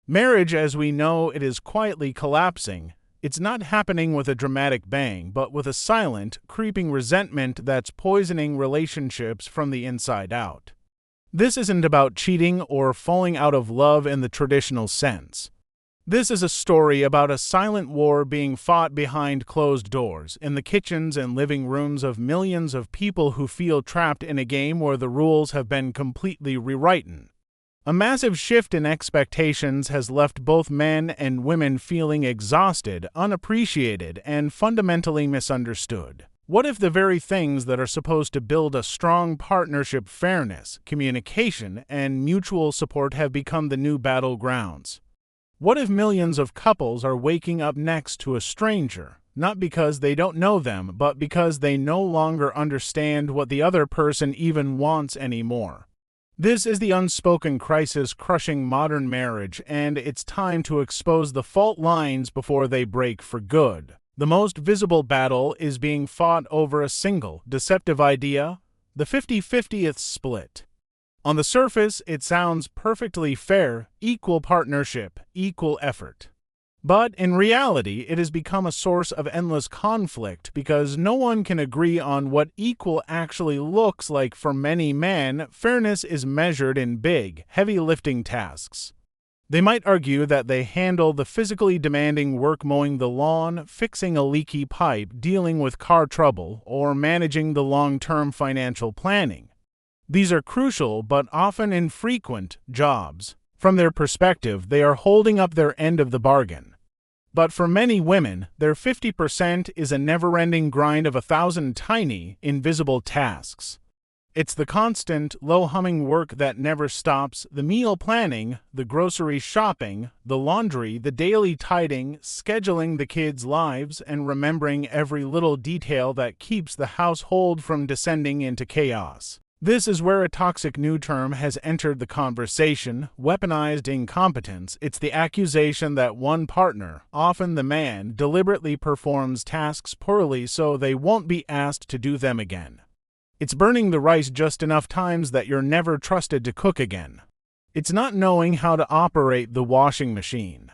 Marriage, as we know it, is quietly collapsing. It's not happening with a dramatic bang, but with a silent, creeping resentment that's poisoning relationships from the inside out. This isn't about cheating or falling out of love in the traditional sense. This is a story about a silent war being fought behind closed doors, in the kitchens and living rooms of millions of people who feel trapped in a game where the rules have been completely rewritten. A massive shift in expectations has left both men and women feeling exhausted, unappreciated, and fundamentally misunderstood. What if the very things that are supposed to build a strong partnership, fairness, communication, and mutual support, have become the new battlegrounds? What if millions of couples are waking up next to a stranger, not because they don't know them, but because they no longer understand what the other person even wants anymore? This is the unspoken crisis crushing modern marriage, and it's time to expose the fault lines before they break for good. The most visible battle is being fought over a single, deceptive idea: the 50-50th split. On the surface, it sounds perfectly fair: equal partnership, equal effort. But in reality, it has become a source of endless conflict because no one can agree on what equal actually looks like. For many men, fairness is measured in big, heavy-lifting tasks. They might argue that they handle the physically demanding work: mowing the lawn, fixing a leaky pipe, dealing with car trouble, or managing the long-term financial planning. These are crucial but often infrequent jobs. From their perspective, they are holding up their end of the bargain. But for many women, their 50% is a never-ending grind of 1,000 tiny, invisible tasks. It's the constant, low-humming work that never stops: the meal planning, the grocery shopping, the laundry, the daily tidying, scheduling the kids' lives, and remembering every little detail that keeps the household from descending into chaos. This is where a toxic new term has entered the conversation: weaponized incompetence. It's the accusation that one partner, often the man, deliberately performs tasks poorly so they won't be asked to do them again. It's burning the rice just enough times that you're never trusted to cook again. It's not knowing how to operate the washing machine.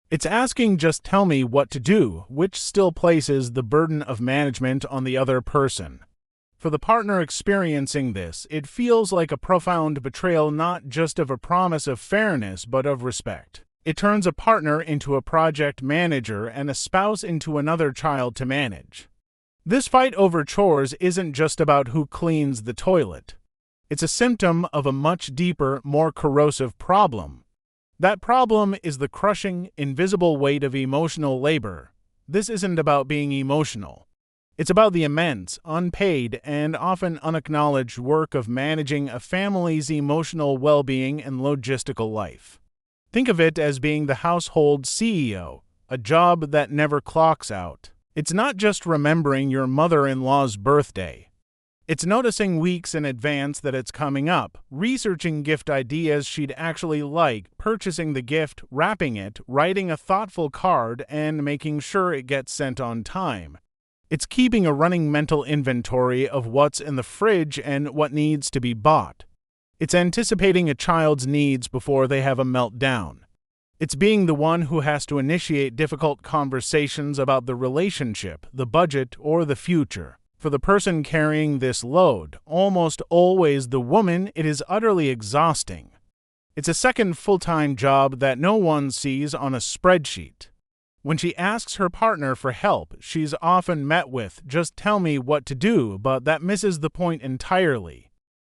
It's asking "just tell me what to do," which still places the burden of management on the other person. For the partner experiencing this, it feels like a profound betrayal, not just of a promise of fairness, but of respect. It turns a partner into a project manager and a spouse into another child to manage. This fight over chores isn't just about who cleans the toilet. It's a symptom of a much deeper, more corrosive problem. That problem is the crushing, invisible weight of emotional labor. This isn't about being emotional. It's about the immense, unpaid, and often unacknowledged work of managing a family's emotional well-being and logistical life. Think of it as being the household CEO, a job that never clocks out. It's not just remembering your mother-in-law's birthday. It's noticing weeks in advance that it's coming up, researching gift ideas she'd actually like, purchasing the gift, wrapping it, writing a thoughtful card, and making sure it gets sent on time. It's keeping a running mental inventory of what's in the fridge and what needs to be bought. It's anticipating a child's needs before they have a meltdown. It's being the one who has to initiate difficult conversations about the relationship, the budget, or the future. For the person carrying this load, almost always the woman, it is utterly exhausting. It's a second full-time job that no one sees on a spreadsheet. When she asks her partner for help, she's often met with "just tell me what to do," but that misses the point entirely.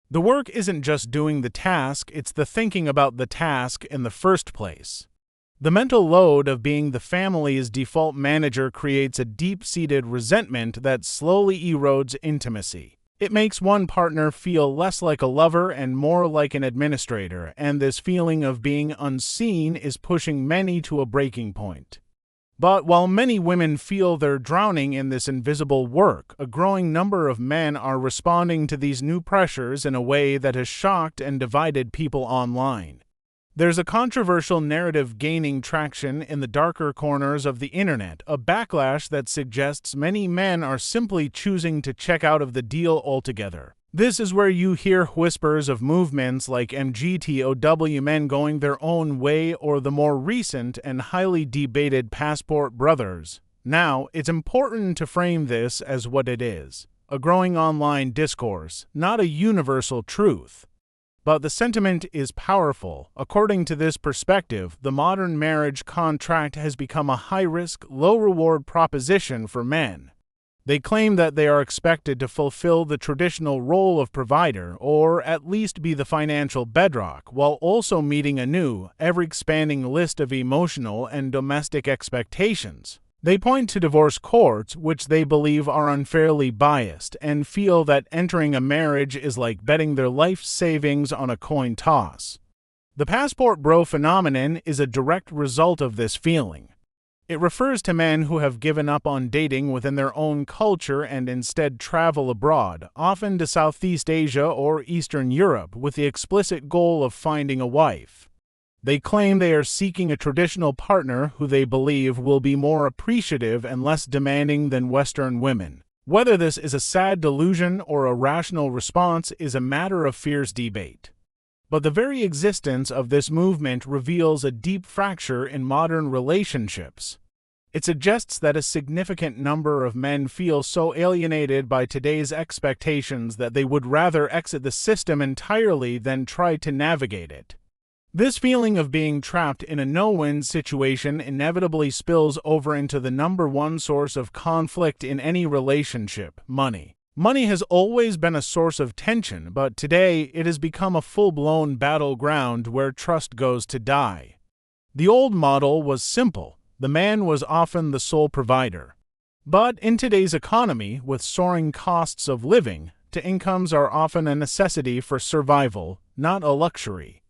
The work isn't just doing the task, it's the thinking about the task in the first place. The mental load of being the family's default manager creates a deep-seated resentment that slowly erodes intimacy. It makes one partner feel less like a lover and more like an administrator, and this feeling of being unseen is pushing many to a breaking point. But while many women feel they're drowning in this invisible work, a growing number of men are responding to these new pressures in a way that has shocked and divided people online. There's a controversial narrative gaining traction in the darker corners of the internet, a backlash that suggests many men are simply choosing to check out of the deal altogether. This is where you hear whispers of movements like MGTOW men going their own way or the more recent and highly debated Passport Brothers. Now, it's important to frame this as what it is: a growing online discourse, not a universal truth. But the sentiment is powerful. According to this perspective, the modern marriage contract has become a high-risk, low-reward proposition for men. They claim that they are expected to fulfill the traditional role of provider, or at least be the financial bedrock, while also meeting a new, ever-expanding list of emotional and domestic expectations. They point to divorce courts, which they believe are unfairly biased, and feel that entering a marriage is like betting their life savings on a coin toss. The passport bro phenomenon is a direct result of this feeling. It refers to men who have given up on dating within their own culture and instead travel abroad, often to Southeast Asia or Eastern Europe, with the explicit goal of finding a wife. They claim they are seeking a traditional partner who they believe will be more appreciative and less demanding than Western women. Whether this is a sad delusion or a rational response is a matter of fierce debate. But the very existence of this movement reveals a deep fracture in modern relationships. It suggests that a significant number of men feel so alienated by today's expectations that they would rather exit the system entirely than try to navigate it. This feeling of being trapped in a no-win situation inevitably spills over into the number one source of conflict in any relationship: money. Money has always been a source of tension, but today it has become a full-blown battleground where trust goes to die. The old model was simple: the man was often the sole provider. But in today's economy, with soaring costs of living, incomes are often a necessity for survival, not a luxury.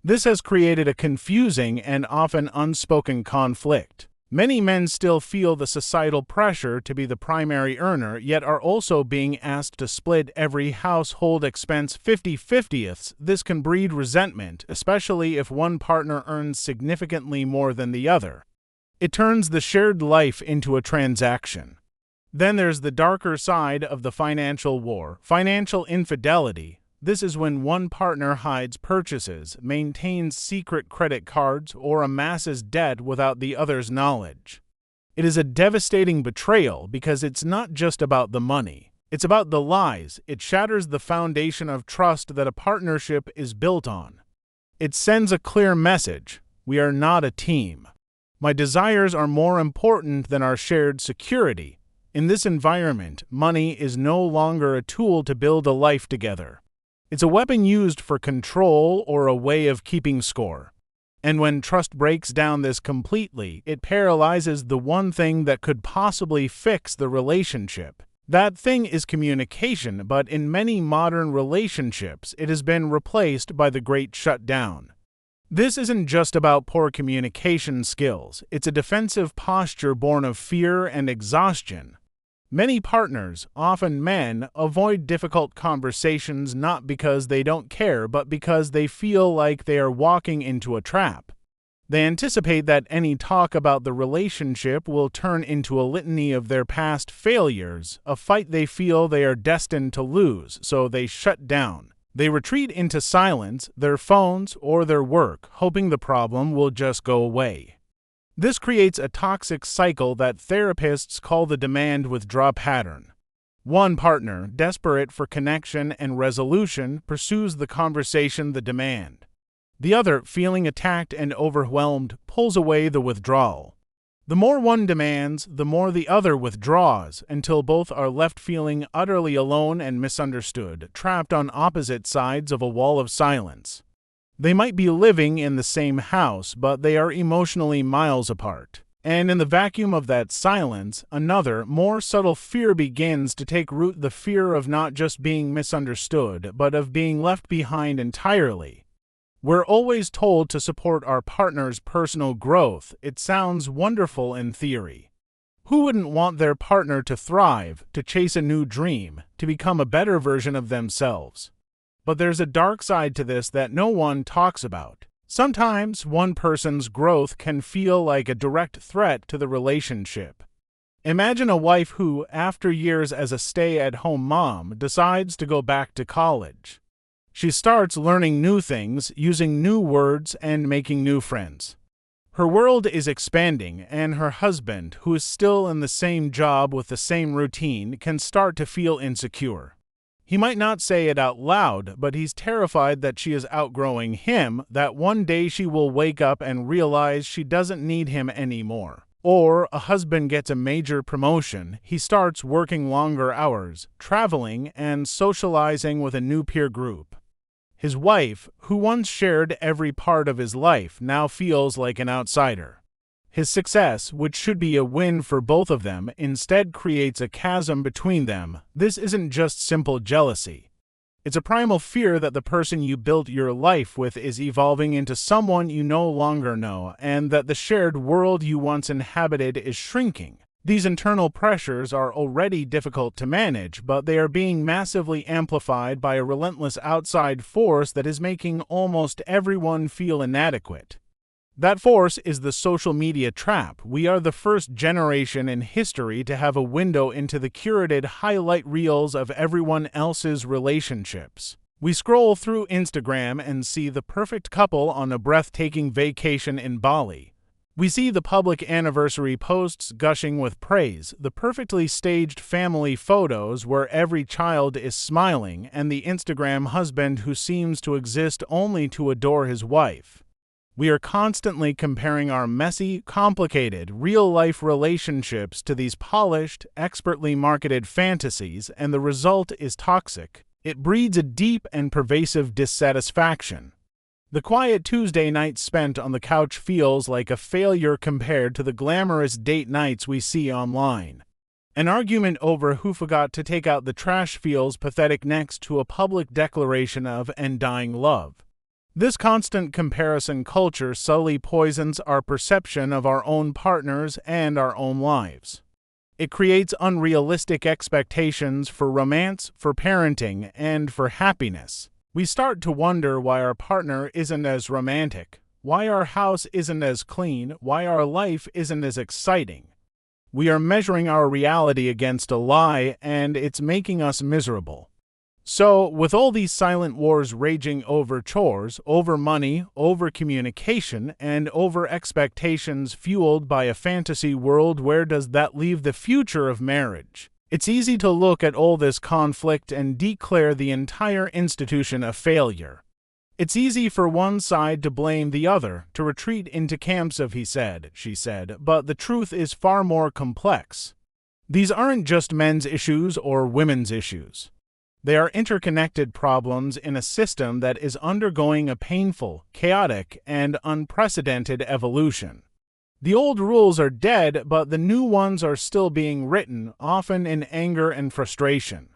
This has created a confusing and often unspoken conflict. Many men still feel the societal pressure to be the primary earner, yet are also being asked to split every household expense 50-50. This can breed resentment, especially if one partner earns significantly more than the other. It turns the shared life into a transaction. Then there's the darker side of the financial war: financial infidelity. This is when one partner hides purchases, maintains secret credit cards, or amasses debt without the other's knowledge. It is a devastating betrayal because it's not just about the money. It's about the lies. It shatters the foundation of trust that a partnership is built on. It sends a clear message: we are not a team. My desires are more important than our shared security. In this environment, money is no longer a tool to build a life together. It's a weapon used for control or a way of keeping score. And when trust breaks down this completely, it paralyzes the one thing that could possibly fix the relationship. That thing is communication, but in many modern relationships, it has been replaced by the Great Shutdown. This isn't just about poor communication skills. It's a defensive posture born of fear and exhaustion. Many partners, often men, avoid difficult conversations not because they don't care, but because they feel like they are walking into a trap. They anticipate that any talk about the relationship will turn into a litany of their past failures, a fight they feel they are destined to lose, so they shut down. They retreat into silence, their phones, or their work, hoping the problem will just go away. This creates a toxic cycle that therapists call the demand-withdraw pattern. One partner, desperate for connection and resolution, pursues the conversation, the demand. The other, feeling attacked and overwhelmed, pulls away the withdrawal. The more one demands, the more the other withdraws, until both are left feeling utterly alone and misunderstood, trapped on opposite sides of a wall of silence. They might be living in the same house, but they are emotionally miles apart. And in the vacuum of that silence, another, more subtle fear begins to take root: the fear of not just being misunderstood, but of being left behind entirely. We're always told to support our partner's personal growth. It sounds wonderful in theory. Who wouldn't want their partner to thrive, to chase a new dream, to become a better version of themselves? But there's a dark side to this that no one talks about. Sometimes one person's growth can feel like a direct threat to the relationship. Imagine a wife who, after years as a stay-at-home mom, decides to go back to college. She starts learning new things, using new words, and making new friends. Her world is expanding, and her husband, who is still in the same job with the same routine, can start to feel insecure. He might not say it out loud, but he's terrified that she is outgrowing him, that one day she will wake up and realize she doesn't need him anymore. Or a husband gets a major promotion, he starts working longer hours, traveling, and socializing with a new peer group. His wife, who once shared every part of his life, now feels like an outsider. His success, which should be a win for both of them, instead creates a chasm between them. This isn't just simple jealousy. It's a primal fear that the person you built your life with is evolving into someone you no longer know, and that the shared world you once inhabited is shrinking. These internal pressures are already difficult to manage, but they are being massively amplified by a relentless outside force that is making almost everyone feel inadequate. That force is the social media trap. We are the first generation in history to have a window into the curated highlight reels of everyone else's relationships. We scroll through Instagram and see the perfect couple on a breathtaking vacation in Bali. We see the public anniversary posts gushing with praise, the perfectly staged family photos where every child is smiling, and the Instagram husband who seems to exist only to adore his wife. We are constantly comparing our messy, complicated, real-life relationships to these polished, expertly marketed fantasies, and the result is toxic. It breeds a deep and pervasive dissatisfaction. The quiet Tuesday night spent on the couch feels like a failure compared to the glamorous date nights we see online. An argument over who forgot to take out the trash feels pathetic next to a public declaration of undying love. This constant comparison culture subtly poisons our perception of our own partners and our own lives. It creates unrealistic expectations for romance, for parenting, and for happiness. We start to wonder why our partner isn't as romantic, why our house isn't as clean, why our life isn't as exciting. We are measuring our reality against a lie, and it's making us miserable. So, with all these silent wars raging over chores, over money, over communication, and over expectations fueled by a fantasy world, where does that leave the future of marriage? It's easy to look at all this conflict and declare the entire institution a failure. It's easy for one side to blame the other, to retreat into camps of he said, she said, but the truth is far more complex. These aren't just men's issues or women's issues. They are interconnected problems in a system that is undergoing a painful, chaotic, and unprecedented evolution. The old rules are dead, but the new ones are still being written, often in anger and frustration.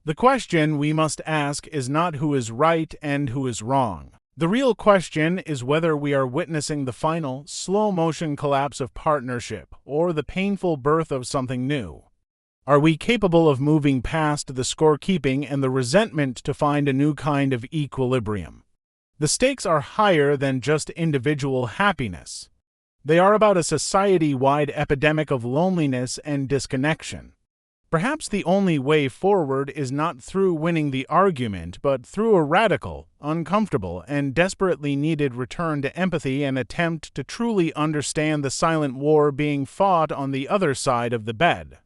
The question we must ask is not who is right and who is wrong. The real question is whether we are witnessing the final, slow-motion collapse of partnership or the painful birth of something new. Are we capable of moving past the scorekeeping and the resentment to find a new kind of equilibrium? The stakes are higher than just individual happiness. They are about a society-wide epidemic of loneliness and disconnection. Perhaps the only way forward is not through winning the argument, but through a radical, uncomfortable, and desperately needed return to empathy and attempt to truly understand the silent war being fought on the other side of the bed.